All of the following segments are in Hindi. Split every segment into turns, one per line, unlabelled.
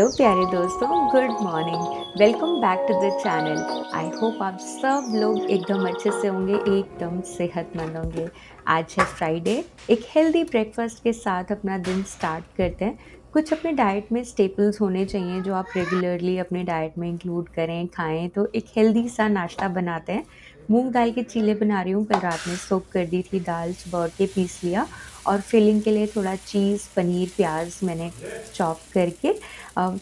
हेलो प्यारे दोस्तों, good morning. Welcome back to the channel. I hope आप सब लोग एकदम अच्छे से होंगे, एकदम सेहतमंद होंगे। आज है फ्राइडे। एक हेल्दी ब्रेकफास्ट के साथ अपना दिन स्टार्ट करते हैं। कुछ अपने डाइट में स्टेपल्स होने चाहिए जो आप रेगुलरली अपने डाइट में इंक्लूड करें, खाएं। तो एक हेल्दी सा नाश्ता बनाते हैं। मूंग दाल के चीले बना रही हूँ। कल रात में सोक कर दी थी दाल, सुबह उठ के पीस लिया। और फिलिंग के लिए थोड़ा चीज़, पनीर, प्याज मैंने चॉप करके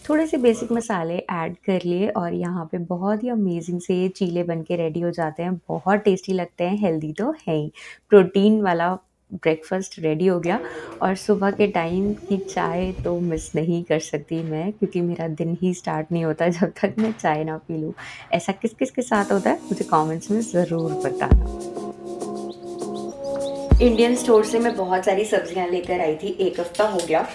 थोड़े से बेसिक मसाले ऐड कर लिए और यहाँ पे बहुत ही अमेजिंग से ये चीले बन के रेडी हो जाते हैं। बहुत टेस्टी लगते हैं, हेल्दी तो है ही। प्रोटीन वाला ब्रेकफास्ट रेडी हो गया। और सुबह के टाइम की चाय तो मिस नहीं कर सकती मैं, क्योंकि मेरा दिन ही स्टार्ट नहीं होता जब तक मैं चाय ना पी लूँ। ऐसा किस किस के साथ होता है मुझे कमेंट्स में ज़रूर बताना। इंडियन स्टोर से मैं बहुत सारी सब्जियां लेकर आई थी, एक हफ्ता हो गया।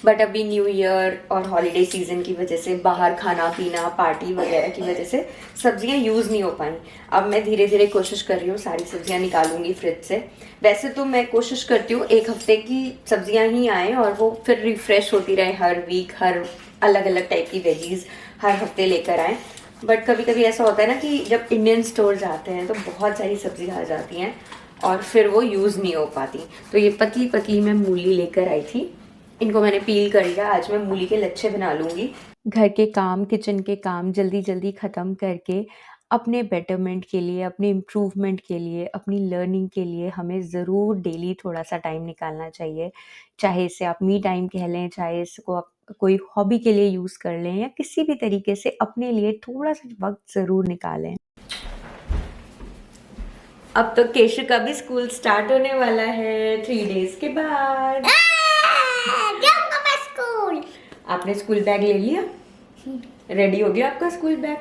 बट अभी न्यू ईयर और हॉलीडे सीजन की वजह से, बाहर खाना पीना, पार्टी वगैरह की वजह से सब्जियां यूज़ नहीं हो पाई। अब मैं धीरे धीरे कोशिश कर रही हूँ, सारी सब्जियां निकालूंगी फ्रिज से। वैसे तो मैं कोशिश करती हूँ एक हफ्ते की सब्जियां ही आए और वो फिर रिफ्रेश होती रहे हर वीक, हर अलग अलग टाइप की वेजीज हर हफ्ते लेकर आए। बट कभी कभी ऐसा होता है ना कि जब इंडियन स्टोर जाते हैं तो बहुत सारी सब्जियां आ जाती हैं और फिर वो यूज़ नहीं हो पाती। तो ये पतली पतली मैं मूली लेकर आई थी। इनको मैंने पील कर लिया। आज मैं मूली के लच्छे बना लूँगी। घर के काम, किचन के काम जल्दी जल्दी ख़त्म करके अपने बेटरमेंट के लिए, अपने इम्प्रूवमेंट के लिए, अपनी लर्निंग के लिए हमें ज़रूर डेली थोड़ा-सा टाइम निकालना चाहिए। चाहे इसे आप मी टाइम कह लें, चाहे इसको आप कोई हॉबी के लिए यूज़ कर लें, या किसी भी तरीके से अपने लिए थोड़ा-सा वक़्त ज़रूर निकालें। अब तो केशु का भी स्कूल स्टार्ट होने वाला है 3 डेज के बाद।
जाऊंगा मैं स्कूल।
आपने स्कूल बैग ले लिया? रेडी हो गया आपका स्कूल बैग?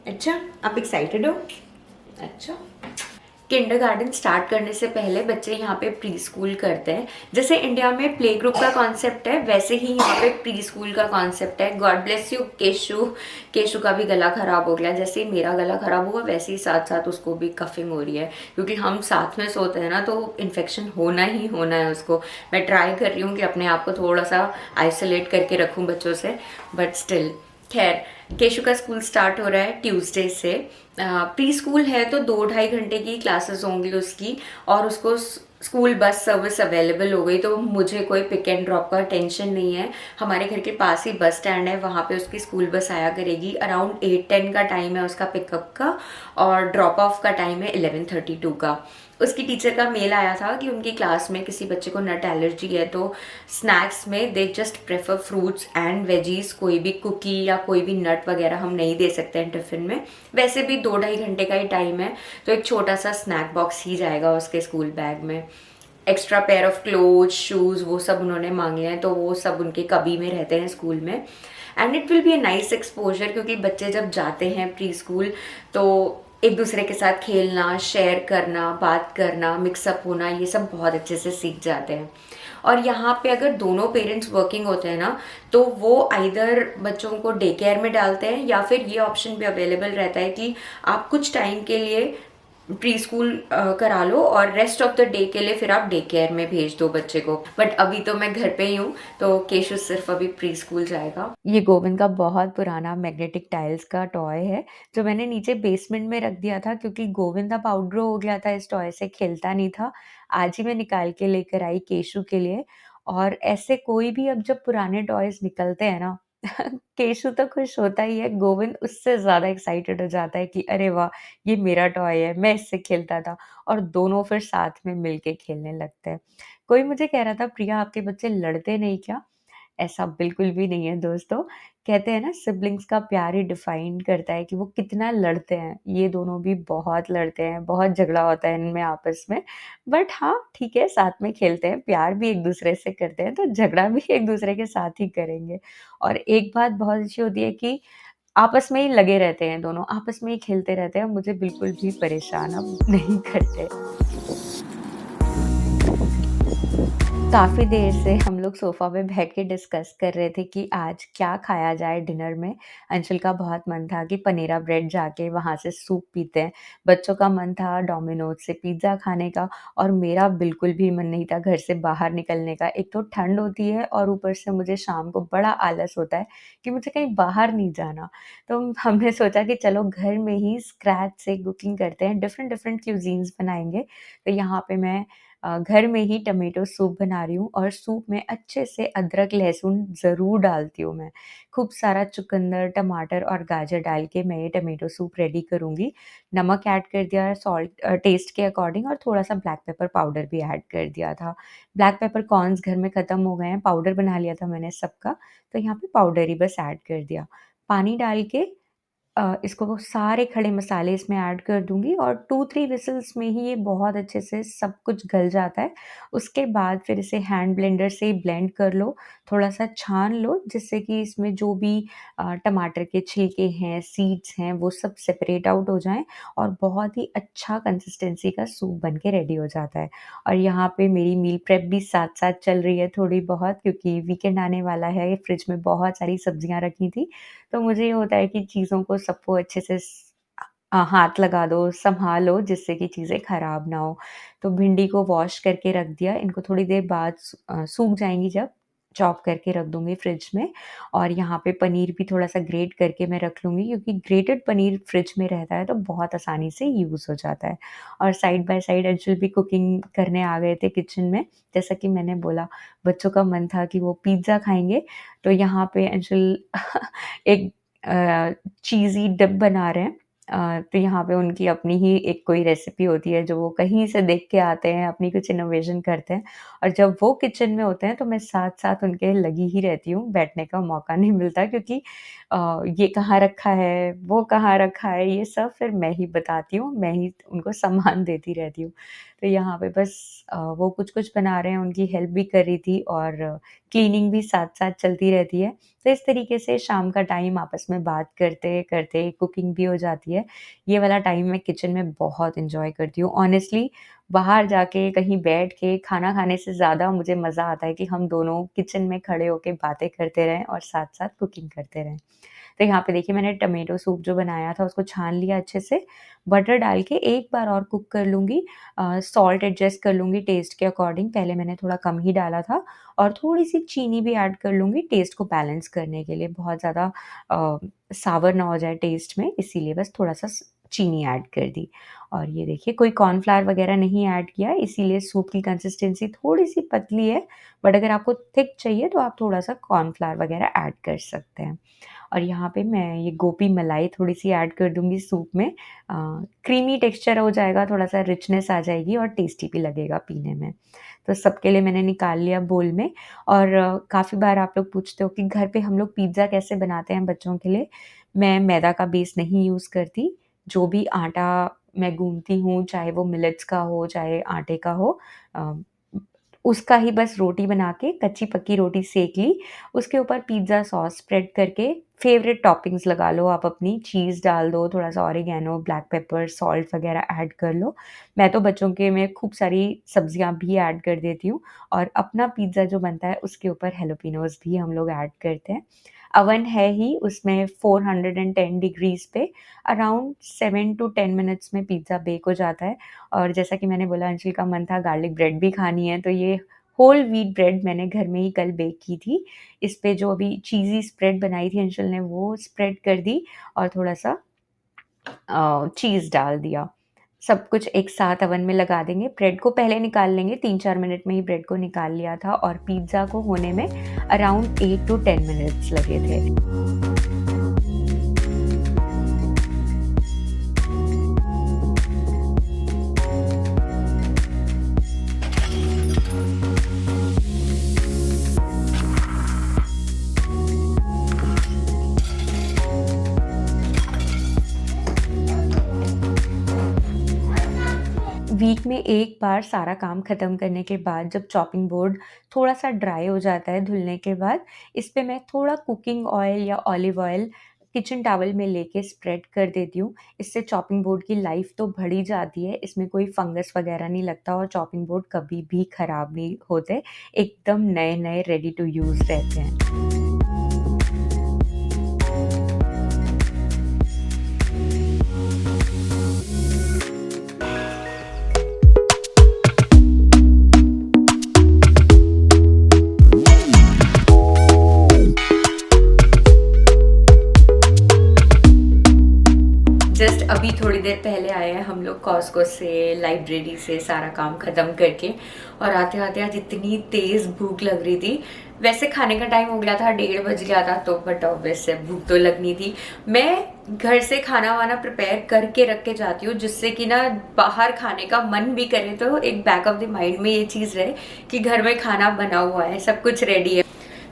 अच्छा, आप एक्साइटेड हो? अच्छा। किंडरगार्टन स्टार्ट करने से पहले बच्चे यहाँ पे प्री स्कूल करते हैं। जैसे इंडिया में प्ले ग्रुप का कॉन्सेप्ट है, वैसे ही यहाँ पे प्री स्कूल का कॉन्सेप्ट है। God bless you Keshu. Keshu का भी गला खराब हो गया। जैसे ही मेरा गला खराब हुआ वैसे ही साथ साथ उसको भी कफिंग हो रही है, क्योंकि हम साथ में सोते हैं ना, तो इन्फेक्शन होना ही होना है उसको। मैं ट्राई कर रही हूँ कि अपने आप को थोड़ा सा आइसोलेट करके रखूँ बच्चों से, बट स्टिल। खैर, केशु का स्कूल स्टार्ट हो रहा है ट्यूसडे से। प्री स्कूल है तो 2-2.5 घंटे की क्लासेस होंगी उसकी, और उसको स्कूल बस सर्विस अवेलेबल हो गई, तो मुझे कोई पिक एंड ड्रॉप का टेंशन नहीं है। हमारे घर के पास ही बस स्टैंड है, वहाँ पे उसकी स्कूल बस आया करेगी। अराउंड 8-10 का टाइम है उसका पिकअप का, और ड्रॉप ऑफ का टाइम है 11:32 का। उसकी टीचर का मेल आया था कि उनकी क्लास में किसी बच्चे को नट एलर्जी है, तो स्नैक्स में they just prefer fruits and veggies. कोई भी कुकी या कोई भी नट वगैरह हम नहीं दे सकते हैं टिफिन में। वैसे भी 2-2.5 घंटे का ही टाइम है, तो एक छोटा सा स्नैक बॉक्स ही जाएगा उसके स्कूल बैग में। Extra pair of cloth, shoes, वो सब उन्होंने मांगे हैं, तो वो सब उनके कबी में रहते हैं स्कूल में। And it will be a nice exposure, क्योंकि बच्चे जब जाते हैं प्री स्कूल तो एक दूसरे के साथ खेलना, शेयर करना, बात करना, मिक्सअप होना, ये सब बहुत अच्छे से सीख जाते हैं। और यहाँ पे अगर दोनों पेरेंट्स वर्किंग होते हैं ना, तो वो आइदर बच्चों को डे केयर में डालते हैं, या फिर ये ऑप्शन भी अवेलेबल रहता है कि आप कुछ टाइम के लिए प्री स्कूल करा लो और रेस्ट ऑफ द डे के लिए फिर आप डे केयर में भेज दो बच्चे को। बट अभी तो मैं घर पे ही हूँ, तो केशु सिर्फ अभी प्री स्कूल जाएगा। ये गोविंद का बहुत पुराना मैग्नेटिक टाइल्स का टॉय है, जो मैंने नीचे बेसमेंट में रख दिया था, क्योंकि गोविंद अब आउटग्रो हो गया था, इस टॉय से खेलता नहीं था। आज ही मैं निकाल के लेकर आई केशु के लिए। और ऐसे कोई भी अब जब पुराने टॉयज निकलते हैं ना, केशु तो खुश होता ही है, गोविंद उससे ज्यादा एक्साइटेड हो जाता है कि अरे वाह, ये मेरा टॉय है, मैं इससे खेलता था। और दोनों फिर साथ में मिलके खेलने लगते हैं। कोई मुझे कह रहा था, प्रिया आपके बच्चे लड़ते नहीं क्या? ऐसा बिल्कुल भी नहीं है दोस्तों। कहते हैं ना, सिबलिंग्स का प्यार ही डिफाइन करता है कि वो कितना लड़ते हैं। ये दोनों भी बहुत लड़ते हैं, बहुत झगड़ा होता है इनमें आपस में। बट हाँ, ठीक है, साथ में खेलते हैं, प्यार भी एक दूसरे से करते हैं, तो झगड़ा भी एक दूसरे के साथ ही करेंगे। और एक बात बहुत अच्छी होती है कि आपस में ही लगे रहते हैं दोनों, आपस में ही खेलते रहते हैं, मुझे बिल्कुल भी परेशान अब नहीं करते। काफ़ी देर से हम लोग सोफ़ा पे बैठ के डिस्कस कर रहे थे कि आज क्या खाया जाए डिनर में। अंशुल का बहुत मन था कि पनेरा ब्रेड जाके वहाँ से सूप पीते हैं। बच्चों का मन था डोमिनोज़ से पिज़्ज़ा खाने का और मेरा बिल्कुल भी मन नहीं था घर से बाहर निकलने का। एक तो ठंड होती है और ऊपर से मुझे शाम को बड़ा आलस होता है कि मुझे कहीं बाहर नहीं जाना। तो हमने सोचा कि चलो घर में ही स्क्रैच से कुकिंग करते हैं, डिफ़रेंट-डिफ़रेंट क्यूज़ीन्स बनाएँगे। तो यहाँ पे मैं घर में ही टमेटो सूप बना रही हूँ और सूप में अच्छे से अदरक, लहसुन ज़रूर डालती हूँ मैं। खूब सारा चुकंदर, टमाटर और गाजर डाल के मैं ये टमेटो सूप रेडी करूँगी। नमक ऐड कर दिया, सॉल्ट टेस्ट के अकॉर्डिंग और थोड़ा-सा ब्लैक पेपर पाउडर भी ऐड कर दिया था। ब्लैक पेपर कॉर्न्स घर में ख़त्म हो गए हैं, पाउडर बना लिया था मैंने सबका, तो यहाँ पे पाउडर ही बस ऐड कर दिया। पानी डाल के इसको वो सारे खड़े मसाले इसमें ऐड कर दूँगी और 2-3 विसिल्स में ही ये बहुत अच्छे से सब कुछ गल जाता है। उसके बाद फिर इसे हैंड ब्लेंडर से ब्लेंड कर लो, थोड़ा-सा छान लो जिससे कि इसमें जो भी टमाटर के छिलके हैं, सीड्स हैं, वो सब सेपरेट आउट हो जाएँ और बहुत ही अच्छा कंसिस्टेंसी का सूप बन के रेडी हो जाता है। और यहाँ पे मेरी मील प्रेप भी साथ-साथ चल रही है थोड़ी बहुत क्योंकि वीकेंड आने वाला है, फ्रिज में बहुत सारी सब्जियाँ रखी थी तो मुझे ये होता है कि चीज़ों को सबको अच्छे से हाथ लगा दो, सँभालो जिससे कि चीज़ें खराब ना हो। तो भिंडी को वॉश करके रख दिया, इनको थोड़ी देर बाद सूख जाएँगी जब, चॉप करके रख दूँगी फ्रिज में और यहाँ पे पनीर भी थोड़ा-सा ग्रेट करके मैं रख लूँगी क्योंकि ग्रेटेड पनीर फ्रिज में रहता है तो बहुत आसानी से यूज़ हो जाता है। और साइड बाय साइड अंशुल भी कुकिंग करने आ गए थे किचन में। जैसा कि मैंने बोला, बच्चों का मन था कि वो पिज़्ज़ा खाएँगे, तो यहाँ पे अंशुल एक चीज़ी डिप बना रहे हैं। तो यहाँ पे उनकी अपनी ही एक कोई रेसिपी होती है जो वो कहीं से देख के आते हैं, अपनी कुछ इनोवेशन करते हैं और जब वो किचन में होते हैं तो मैं साथ-साथ उनके लगी ही रहती हूँ, बैठने का मौका नहीं मिलता क्योंकि ये कहाँ रखा है, वो कहाँ रखा है, ये सब फिर मैं ही बताती हूँ, मैं ही उनको सामान देती रहती हूँ। तो यहाँ पे बस वो कुछ-कुछ बना रहे हैं, उनकी हेल्प भी कर रही थी और क्लीनिंग भी साथ-साथ चलती रहती है। तो इस तरीके से शाम का टाइम आपस में बात करते-करते कुकिंग भी हो जाती है। ये वाला टाइम मैं किचन में बहुत एन्जॉय करती हूँ। ऑनेस्टली बाहर जाके कहीं बैठ के खाना खाने से ज़्यादा मुझे मज़ा आता है कि हम दोनों किचन में खड़े होके बातें करते रहें और साथ-साथ कुकिंग करते रहें। तो यहाँ पे देखिए मैंने टमेटो सूप जो बनाया था उसको छान लिया अच्छे से, बटर डाल के एक बार और कुक कर लूँगी। सॉल्ट एडजस्ट कर लूँगी टेस्ट के अकॉर्डिंग, पहले मैंने थोड़ा कम ही डाला था और थोड़ी-सी चीनी भी ऐड कर लूँगी टेस्ट को बैलेंस करने के लिए, बहुत ज़्यादा अ, सावर ना हो जाए टेस्ट में इसीलिए बस थोड़ा-सा चीनी ऐड कर दी। और ये देखिए कोई कॉर्नफ्लावर वगैरह नहीं ऐड किया इसीलिए सूप की कंसिस्टेंसी थोड़ी-सी पतली है, बट अगर आपको थिक चाहिए तो आप थोड़ा-सा कॉर्नफ्लावर वगैरह ऐड कर सकते हैं। और यहाँ पे मैं ये गोपी मलाई थोड़ी-सी ऐड कर दूँगी सूप में। क्रीमी टेक्सचर हो जाएगा, थोड़ा-सा रिचनेस आ जाएगी और टेस्टी भी लगेगा पीने में। तो सबके लिए मैंने निकाल लिया बोल में और काफ़ी बार आप लोग पूछते हो कि घर पे हम लोग पिज़्ज़ा कैसे बनाते हैं बच्चों के लिए? मैं मैदा का बेस नहीं यूज़ करती, जो भी आटा मैं गूँथती हूँ, चाहे वो मिलेट्स का हो, चाहे आटे का हो अ, उसका ही बस रोटी बना के कच्ची-पक्की रोटी सेंक ली, उसके ऊपर पिज़्ज़ा सॉस स्प्रेड करके फ़ेवरेट टॉपिंग्स लगा लो आप अपनी, चीज़ डाल दो, थोड़ा-सा ऑरिगैनो, ब्लैक पेपर, सॉल्ट वगैरह ऐड कर लो। मैं तो बच्चों के में खूब सारी सब्जियाँ भी ऐड कर देती हूँ और अपना पिज़्ज़ा जो बनता है उसके ऊपर हैलोपिनोज़ भी हम लोग ऐड करते हैं। अवन है ही उसमें 410 डिग्रीज़ पे अराउंड 7 टू 10 मिनट्स में पिज़्ज़ा बेक हो जाता है और जैसा कि मैंने बोला अंशुल का मन था गार्लिक ब्रेड भी खानी है, तो ये होल व्हीट ब्रेड मैंने घर में ही कल बेक की थी। इस पे जो अभी चीज़ी स्प्रेड बनाई थी अंशुल ने वो स्प्रेड कर दी और थोड़ा-सा चीज़ डाल दिया। सब कुछ एक साथ अवन में लगा देंगे, ब्रेड को पहले निकाल लेंगे, 3-4 मिनट में ही ब्रेड को निकाल लिया था और पिज़्ज़ा को होने में अराउंड 8 टू 10 मिनट्स लगे थे। वीक में एक बार सारा काम ख़त्म करने के बाद जब चॉपिंग बोर्ड थोड़ा-सा ड्राई हो जाता है धुलने के बाद, इस पे मैं थोड़ा कुकिंग ऑयल या ऑलिव ऑयल किचन टॉवल में लेके स्प्रेड कर देती हूँ। इससे चॉपिंग बोर्ड की लाइफ तो बढ़ ही जाती है, इसमें कोई फंगस वगैरह नहीं लगता और चॉपिंग बोर्ड कभी भी ख़राब नहीं होते, एकदम नए नए रेडी टू यूज़ रहते हैं। जस्ट अभी थोड़ी देर पहले आए हैं हम लोग कॉस्को से, लाइब्रेरी से सारा काम ख़त्म करके, और आते आते आज इतनी तेज़ भूख लग रही थी। वैसे खाने का टाइम हो गया था, 1:30 बज गया था, तो बट ऑब्वियस भूख तो लगनी थी। मैं घर से खाना वाना प्रिपेयर करके रख के जाती हूँ, जिससे कि ना बाहर खाने का मन भी करे तो एक बैक ऑफ द माइंड में ये चीज़ रहे कि घर में खाना बना हुआ है, सब कुछ रेडी है।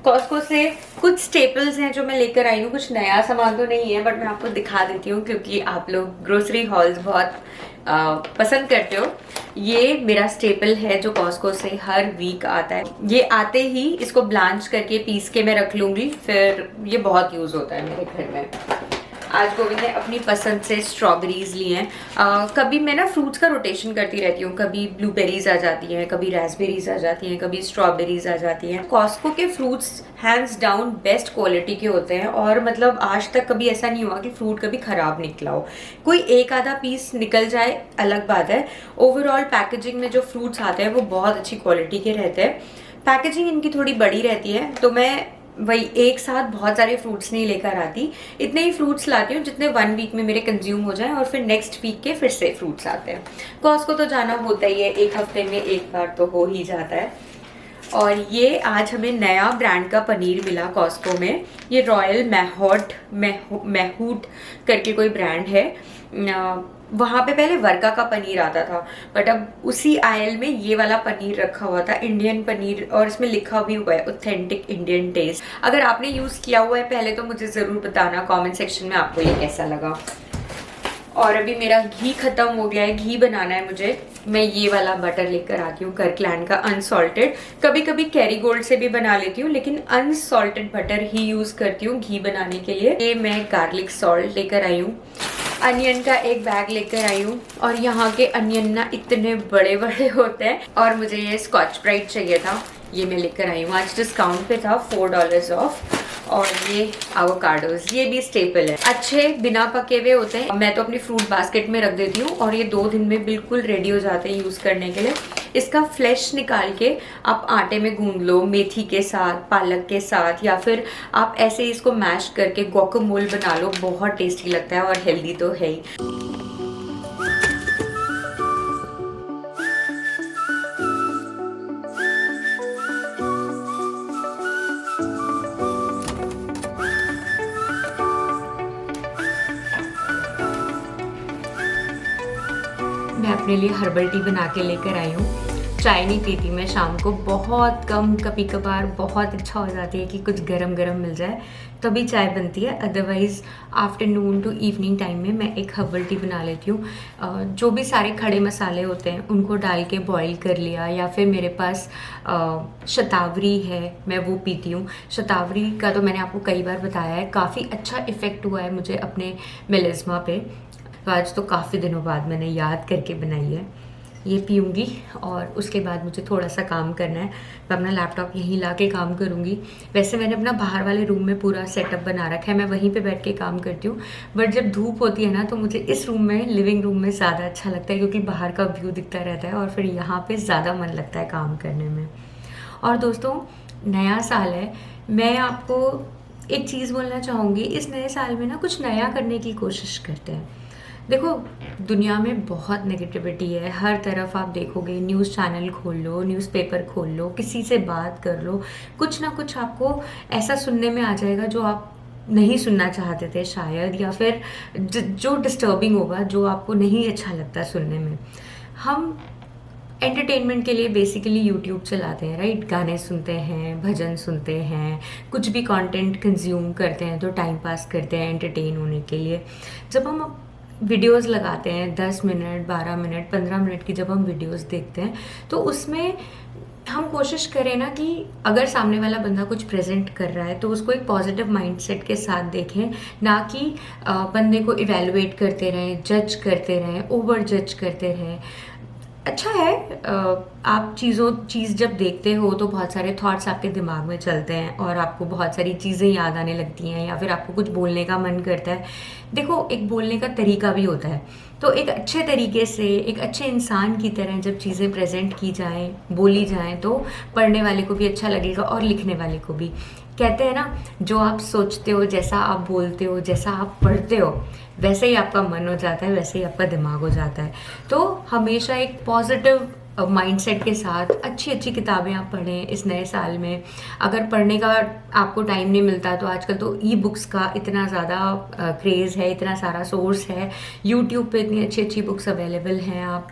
कॉस्को से कुछ स्टेपल्स हैं जो मैं लेकर आई हूँ, कुछ नया सामान तो नहीं है बट मैं आपको दिखा देती हूँ क्योंकि आप लोग ग्रोसरी हॉल्स बहुत पसंद करते हो। ये मेरा स्टेपल है जो कॉस्को से हर वीक आता है। ये आते ही इसको ब्लांच करके पीस के मैं रख लूँगी, फिर ये बहुत यूज़ होता है मेरे घर में। आज गोविंद ने अपनी पसंद से स्ट्रॉबेरीज ली हैं। कभी मैं ना फ्रूट्स का रोटेशन करती रहती हूँ, कभी ब्लूबेरीज आ जाती हैं, कभी रास्पबेरीज आ जाती हैं, कभी स्ट्रॉबेरीज आ जाती हैं। कॉस्को के fruits hands down best quality के होते हैं और मतलब आज तक कभी ऐसा नहीं हुआ कि फ्रूट कभी ख़राब निकला हो। कोई एक आधा पीस निकल जाए अलग बात है, ओवरऑल पैकेजिंग में जो फ्रूट्स आते हैं वो बहुत अच्छी क्वालिटी के रहते हैं। पैकेजिंग इनकी थोड़ी बड़ी रहती है, तो मैं वही एक साथ बहुत सारे फ्रूट्स नहीं लेकर आती, इतने ही फ्रूट्स लाती हूँ जितने 1 वीक में मेरे कंज्यूम हो जाएं और फिर नेक्स्ट वीक के फिर से फ्रूट्स आते हैं। कॉस्को तो जाना होता ही है, 1 हफ्ते में एक बार तो हो ही जाता है। और ये आज हमें नया ब्रांड का पनीर मिला कॉस्को में, ये रॉयल मैहूड करके कोई ब्रांड है। वहाँ पे पहले वर्का का पनीर आता था बट अब उसी आयल में ये वाला पनीर रखा हुआ था, इंडियन पनीर, और इसमें लिखा भी हुआ है ऑथेंटिक इंडियन टेस्ट। अगर आपने यूज़ किया हुआ है पहले तो मुझे ज़रूर बताना कमेंट सेक्शन में आपको ये कैसा लगा। और अभी मेरा घी खत्म हो गया है, घी बनाना है मुझे। मैं ये वाला बटर लेकर आती हूँ कर्कलैंड का अनसॉल्टेड, कभी कभी कैरीगोल्ड से भी बना लेती हूँ लेकिन अनसॉल्टेड बटर ही यूज़ करती हूँ घी बनाने के लिए। ये मैं गार्लिक सॉल्ट लेकर आई हूँ, अनियन का एक बैग लेकर आई हूँ, और यहाँ के अनियन ना इतने बड़े बड़े होते हैं। और मुझे ये स्कॉच ब्राइट चाहिए था, ये मैं लेकर आई हूँ, आज डिस्काउंट पे था, $4 ऑफ। और ये एवोकाडोस, ये भी स्टेपल है, अच्छे बिना पके हुए होते हैं। मैं तो अपनी फ्रूट बास्केट में रख देती हूँ और ये 2 दिन में बिल्कुल रेडी हो जाते हैं यूज़ करने के लिए। इसका फ्लैश निकाल के आप आटे में गूंद लो, मेथी के साथ, पालक के साथ, या फिर आप ऐसे ही इसको मैश करके गुआकामोल बना लो, बहुत टेस्टी लगता है और हेल्दी तो है ही। मैं अपने लिए हर्बल टी बना के लेकर आई हूँ। चाय नहीं पीती मैं शाम को, बहुत कम, कभी कभार बहुत इच्छा हो जाती है कि कुछ गरम गरम मिल जाए तभी चाय बनती है, otherwise afternoon to evening time में मैं एक हर्बल टी बना लेती हूँ। जो भी सारे खड़े मसाले होते हैं उनको डाल के बॉईल कर लिया, या फिर मेरे पास शतावरी है, मैं वो पीती हूँ। शतावरी का तो मैंने आपको कई बार बताया है, काफ़ी अच्छा इफ़ेक्ट हुआ है मुझे अपने मेलिस्मा पे। तो आज तो काफ़ी दिनों बाद मैंने याद करके बनाई है, ये पीऊँगी और उसके बाद मुझे थोड़ा सा काम करना है। मैं अपना लैपटॉप यहीं ला के काम करूँगी। वैसे मैंने अपना बाहर वाले रूम में पूरा सेटअप बना रखा है, मैं वहीं पे बैठ के काम करती हूँ, बट जब धूप होती है ना तो मुझे इस रूम में, लिविंग रूम में ज़्यादा अच्छा लगता है क्योंकि बाहर का व्यू दिखता रहता है और फिर यहाँ पर ज़्यादा मन लगता है काम करने में। और दोस्तों, नया साल है, मैं आपको एक चीज़ बोलना चाहूँगी, इस नए साल में ना कुछ नया करने की कोशिश करते हैं। देखो, दुनिया में बहुत नेगेटिविटी है, हर तरफ आप देखोगे, न्यूज़ चैनल खोल लो, न्यूज़पेपर खोल लो, किसी से बात कर लो, कुछ ना कुछ आपको ऐसा सुनने में आ जाएगा जो आप नहीं सुनना चाहते थे शायद, या फिर जो डिस्टर्बिंग होगा, जो आपको नहीं अच्छा लगता सुनने में। हम एंटरटेनमेंट के लिए बेसिकली यूट्यूब चलाते हैं, राइट, गाने सुनते हैं, भजन सुनते हैं, कुछ भी कंटेंट कंज्यूम करते हैं तो टाइम पास करते हैं एंटरटेन होने के लिए। जब हम वीडियोस लगाते हैं 10 मिनट, 12 मिनट, 15 मिनट की जब हम वीडियोस देखते हैं तो उसमें हम कोशिश करें ना कि अगर सामने वाला बंदा कुछ प्रेजेंट कर रहा है तो उसको एक पॉजिटिव माइंडसेट के साथ देखें, ना कि बंदे को इवेलुएट करते रहें, जज करते रहें, ओवर जज करते रहें। अच्छा है आप चीज़ जब देखते हो तो बहुत सारे थॉट्स आपके दिमाग में चलते हैं और आपको बहुत सारी चीज़ें याद आने लगती हैं, या फिर आपको कुछ बोलने का मन करता है। देखो, एक बोलने का तरीका भी होता है, तो एक अच्छे तरीके से, एक अच्छे इंसान की तरह जब चीज़ें प्रेजेंट की जाएं, बोली जाएं, तो पढ़ने वाले को भी अच्छा लगेगा और लिखने वाले को भी। कहते हैं ना, जो आप सोचते हो, जैसा आप बोलते हो, जैसा आप पढ़ते हो, वैसे ही आपका मन हो जाता है, वैसे ही आपका दिमाग हो जाता है। तो हमेशा एक पॉजिटिव माइंडसेट के साथ अच्छी अच्छी किताबें आप पढ़ें इस नए साल में। अगर पढ़ने का आपको टाइम नहीं मिलता तो आजकल तो ई बुक्स का इतना ज़्यादा क्रेज़ है, इतना सारा सोर्स है, यूट्यूब पे इतनी अच्छी अच्छी बुक्स अवेलेबल हैं, आप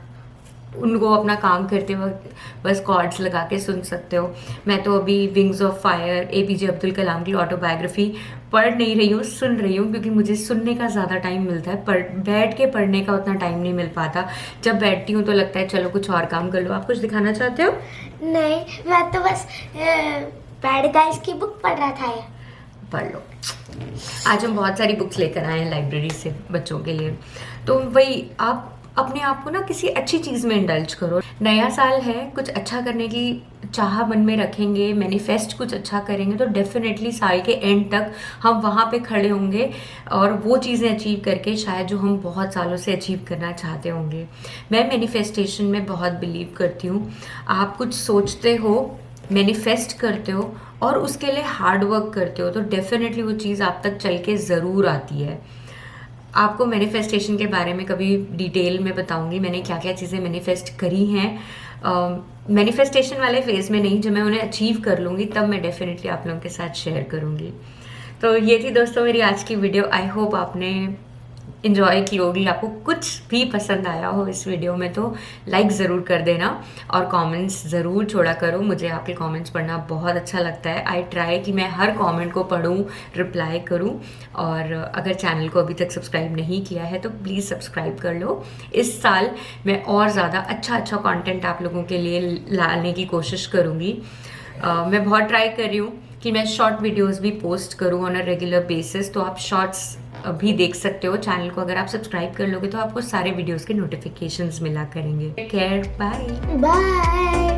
उनको अपना काम करते वक्त बस कॉर्ड्स लगा के सुन सकते हो। मैं तो अभी Wings of Fire, APJ Abdul Kalam की ऑटोबायोग्राफी पढ़ नहीं रही हूँ, सुन रही हूँ, क्योंकि मुझे सुनने का ज़्यादा टाइम मिलता है, बैठ के पढ़ने का उतना टाइम नहीं मिल पाता। जब बैठती हूँ तो लगता है चलो कुछ और काम कर लो। आप कुछ दिखाना चाहते हो?
नहीं, मैं तो बस बैड गाइस की बुक पढ़ रहा था यार।
पढ़ लो। आज हम बहुत सारी बुक्स लेकर आए हैं लाइब्रेरी से बच्चों के लिए, तो वही आप अपने आप को ना किसी अच्छी चीज़ में इंडल्ज करो। नया साल है, कुछ अच्छा करने की चाह मन में रखेंगे, मैनिफेस्ट कुछ अच्छा करेंगे, तो डेफिनेटली साल के एंड तक हम वहाँ पे खड़े होंगे और वो चीज़ें अचीव करके शायद जो हम बहुत सालों से अचीव करना चाहते होंगे। मैं मैनिफेस्टेशन में बहुत बिलीव करती हूँ। आप कुछ सोचते हो, मैनिफेस्ट करते हो और उसके लिए हार्ड वर्क करते हो, तो डेफिनेटली वो चीज़ आप तक चल के ज़रूर आती है। आपको मैनिफेस्टेशन के बारे में कभी डिटेल में बताऊंगी, मैंने क्या क्या चीज़ें मैनिफेस्ट करी हैं। मैनिफेस्टेशन वाले फेज़ में नहीं, जब मैं उन्हें अचीव कर लूँगी तब मैं डेफिनेटली आप लोगों के साथ शेयर करूँगी। तो ये थी दोस्तों मेरी आज की वीडियो। आई होप आपने इन्जॉय की होगी, आपको कुछ भी पसंद आया हो इस वीडियो में तो लाइक ज़रूर कर देना और कमेंट्स ज़रूर छोड़ा करो। मुझे आपके कमेंट्स पढ़ना बहुत अच्छा लगता है। आई ट्राई कि मैं हर कमेंट को पढूं, रिप्लाई करूं। और अगर चैनल को अभी तक सब्सक्राइब नहीं किया है तो प्लीज़ सब्सक्राइब कर लो। इस साल मैं और ज़्यादा अच्छा कंटेंट आप लोगों के लिए लाने की कोशिश करूँगी। मैं बहुत ट्राई कर रही हूँ कि मैं शॉर्ट वीडियोज़ भी पोस्ट करूँ ऑन अ रेगुलर बेसिस, तो आप शॉर्ट्स भी देख सकते हो। चैनल को अगर आप सब्सक्राइब कर लोगे तो आपको सारे वीडियोस के नोटिफिकेशंस मिला करेंगे। Take care, bye.